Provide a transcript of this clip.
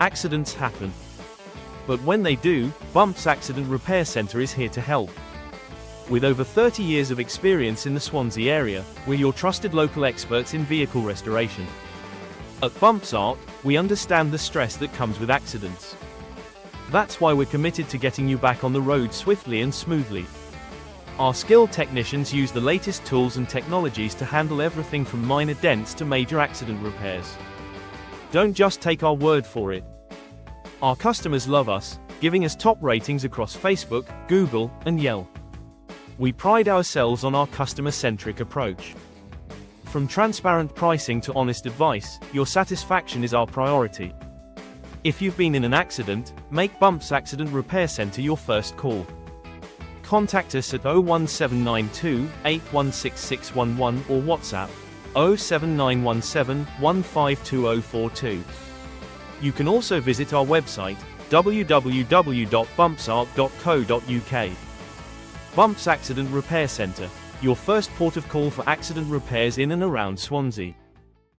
Accidents happen. But when they do, Bumps Accident Repair Centre is here to help. With over 30 years of experience in the Swansea area, we're your trusted local experts in vehicle restoration. At Bumps Art, we understand the stress that comes with accidents. That's why we're committed to getting you back on the road swiftly and smoothly. Our skilled technicians use the latest tools and technologies to handle everything from minor dents to major accident repairs. Don't just take our word for it. Our customers love us, giving us top ratings across Facebook, Google, and Yelp. We pride ourselves on our customer-centric approach. From transparent pricing to honest advice, your satisfaction is our priority. If you've been in an accident, make Bumps Accident Repair Centre your first call. Contact us at 01792 816611 or WhatsApp 07917 152042. You can also visit our website www.bumpsart.co.uk. Bumps Accident Repair Centre, your first port of call for accident repairs in and around Swansea.